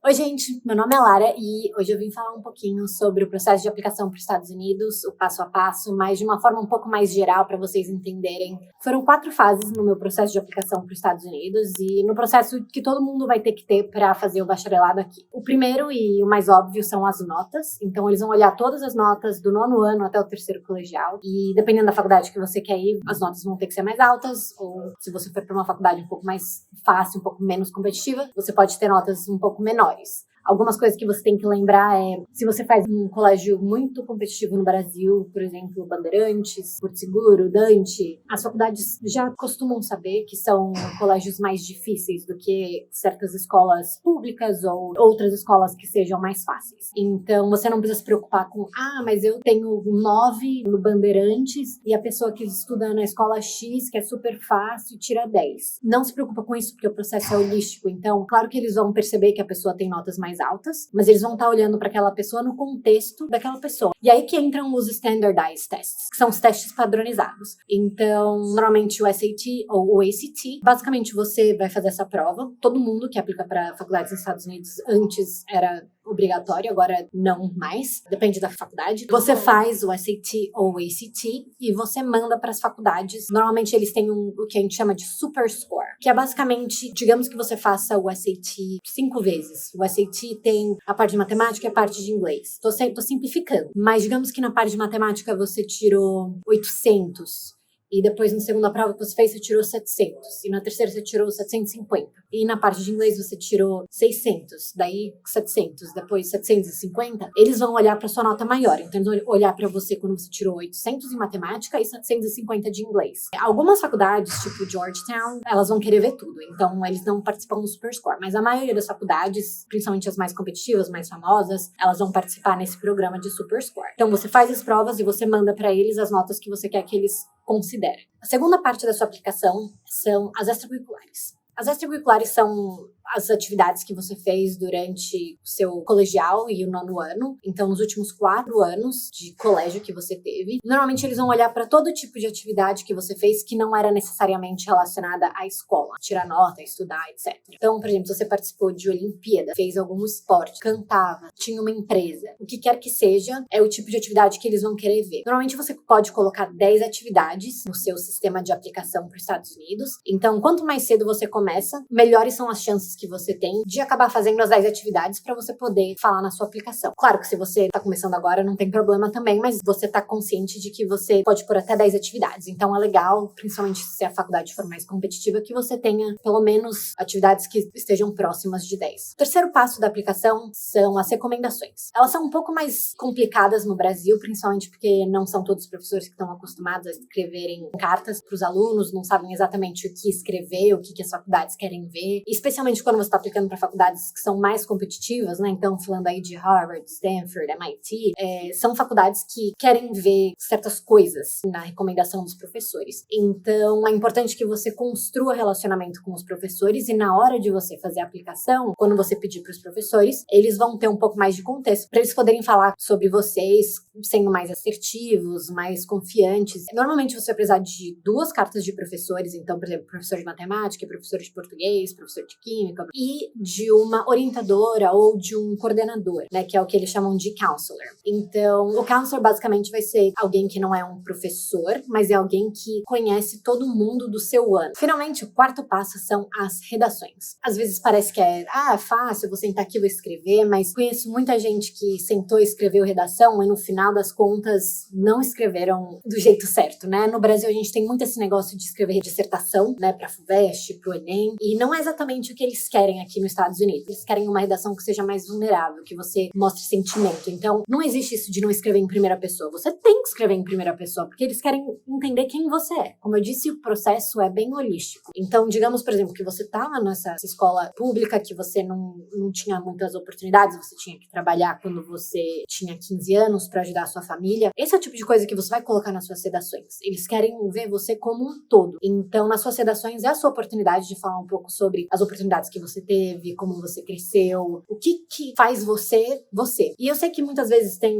Oi gente, meu nome é Lara e hoje eu vim falar um pouquinho sobre o processo de aplicação para os Estados Unidos, o passo a passo, mas de uma forma um pouco mais geral para vocês entenderem. Foram 4 fases no meu processo de aplicação para os Estados Unidos e no processo que todo mundo vai ter que ter para fazer o bacharelado aqui. O primeiro e o mais óbvio são as notas, então eles vão olhar todas as notas do 9º ano até o 3º colegial e dependendo da faculdade que você quer ir, as notas vão ter que ser mais altas ou se você for para uma faculdade um pouco mais fácil, um pouco menos competitiva, você pode ter notas um pouco menores. Algumas coisas que você tem que lembrar é, se você faz um colégio muito competitivo no Brasil, por exemplo, Bandeirantes, Porto Seguro, Dante, as faculdades já costumam saber que são colégios mais difíceis do que certas escolas públicas ou outras escolas que sejam mais fáceis. Então, você não precisa se preocupar com, mas eu tenho 9 no Bandeirantes e a pessoa que estuda na escola X, que é super fácil, tira 10. Não se preocupa com isso, porque o processo é holístico. Então, claro que eles vão perceber que a pessoa tem notas mais altas, mas eles vão estar olhando para aquela pessoa no contexto daquela pessoa. E aí que entram os standardized tests, que são os testes padronizados. Então, normalmente o SAT ou o ACT, basicamente você vai fazer essa prova. Todo mundo que aplica para faculdades nos Estados Unidos antes era obrigatório, agora não mais, depende da faculdade. Você faz o SAT ou o ACT e você manda para as faculdades. Normalmente eles têm o que a gente chama de super score, que é basicamente, digamos que você faça o SAT 5 vezes. O SAT tem a parte de matemática e a parte de inglês. Tô simplificando, mas digamos que na parte de matemática você tirou 800. E depois, na segunda prova que você fez, você tirou 700. E na terceira, você tirou 750. E na parte de inglês, você tirou 600. Daí, 700. Depois, 750. Eles vão olhar para sua nota maior. Então, eles vão olhar para você quando você tirou 800 em matemática e 750 de inglês. Algumas faculdades, tipo Georgetown, elas vão querer ver tudo. Então, eles não participam do Super Score. Mas a maioria das faculdades, principalmente as mais competitivas, mais famosas, elas vão participar nesse programa de Super Score. Então, você faz as provas e você manda para eles as notas que você quer que eles considerem. A segunda parte da sua aplicação são as extracurriculares. As extracurriculares são as atividades que você fez durante o seu colegial e o 9º ano. Então, nos últimos 4 anos de colégio que você teve. Normalmente, eles vão olhar para todo tipo de atividade que você fez que não era necessariamente relacionada à escola. Tirar nota, estudar, etc. Então, por exemplo, se você participou de Olimpíada, fez algum esporte, cantava, tinha uma empresa, o que quer que seja, é o tipo de atividade que eles vão querer ver. Normalmente, você pode colocar 10 atividades no seu sistema de aplicação para os Estados Unidos. Então, quanto mais cedo você começa, melhores são as chances que você tem de acabar fazendo as 10 atividades para você poder falar na sua aplicação. Claro que se você está começando agora, não tem problema também, mas você está consciente de que você pode pôr até 10 atividades. Então é legal, principalmente se a faculdade for mais competitiva, que você tenha pelo menos atividades que estejam próximas de 10. O terceiro passo da aplicação são as recomendações. Elas são um pouco mais complicadas no Brasil, principalmente porque não são todos os professores que estão acostumados a escreverem cartas para os alunos, não sabem exatamente o que escrever, o que as faculdades querem ver, especialmente quando você está aplicando para faculdades que são mais competitivas, né? Então, falando aí de Harvard, Stanford, MIT, são faculdades que querem ver certas coisas na recomendação dos professores. Então, é importante que você construa relacionamento com os professores e na hora de você fazer a aplicação, quando você pedir para os professores, eles vão ter um pouco mais de contexto para eles poderem falar sobre vocês, sendo mais assertivos, mais confiantes. Normalmente, você vai precisar de 2 cartas de professores, então, por exemplo, professor de matemática, professor de português, professor de química, e de uma orientadora ou de um coordenador, né, que é o que eles chamam de counselor. Então, o counselor basicamente vai ser alguém que não é um professor, mas é alguém que conhece todo mundo do seu ano. Finalmente, o 4º passo são as redações. Às vezes parece que é fácil, vou sentar aqui e vou escrever, mas conheço muita gente que sentou e escreveu redação e no final das contas não escreveram do jeito certo, né? No Brasil a gente tem muito esse negócio de escrever dissertação, né, pra FUVEST, pro Enem, e não é exatamente o que eles querem aqui nos Estados Unidos. Eles querem uma redação que seja mais vulnerável, que você mostre sentimento. Então, não existe isso de não escrever em primeira pessoa. Você tem que escrever em primeira pessoa, porque eles querem entender quem você é. Como eu disse, o processo é bem holístico. Então, digamos, por exemplo, que você estava nessa escola pública, que você não tinha muitas oportunidades, você tinha que trabalhar quando você tinha 15 anos para ajudar a sua família. Esse é o tipo de coisa que você vai colocar nas suas redações. Eles querem ver você como um todo. Então, nas suas redações é a sua oportunidade de falar um pouco sobre as oportunidades dificuldades que você teve, como você cresceu, o que faz você, você. E eu sei que muitas vezes tem...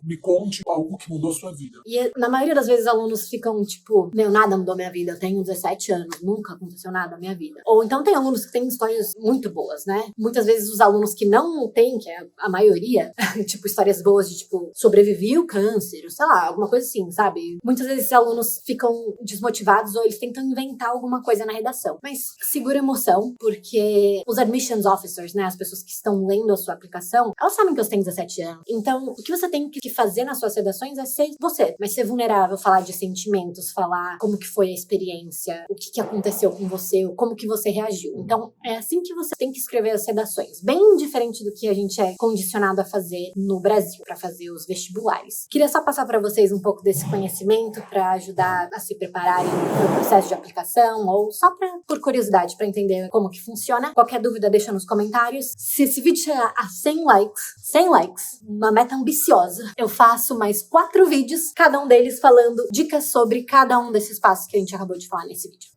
me conte algo que mudou sua vida. E na maioria das vezes alunos ficam tipo, nada mudou minha vida, eu tenho 17 anos, nunca aconteceu nada na minha vida. Ou então tem alunos que têm histórias muito boas, né? Muitas vezes os alunos que não têm, que é a maioria, tipo, histórias boas de tipo, sobrevivi o câncer, ou sei lá, alguma coisa assim, sabe? Muitas vezes esses alunos ficam desmotivados ou eles tentam inventar alguma coisa na redação. Mas segura a emoção, porque os admissions officers, né, as pessoas que estão lendo a sua aplicação, elas sabem que você tem 17 anos. Então, o que você tem que fazer nas suas redações é ser você, mas ser vulnerável, falar de sentimentos, falar como que foi a experiência, o que aconteceu com você, como que você reagiu. Então, é assim que você tem que escrever as redações. Bem diferente do que a gente é condicionado a fazer no Brasil, para fazer os vestibulares. Queria só passar para vocês um pouco desse conhecimento para ajudar a se prepararem para o processo de aplicação ou só por curiosidade, para entender como que funciona. Qualquer dúvida, deixa nos comentários. Se esse vídeo chegar a 100 likes, uma meta ambiciosa, eu faço mais 4 vídeos, cada um deles falando dicas sobre cada um desses passos que a gente acabou de falar nesse vídeo.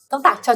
Então tá, tchau!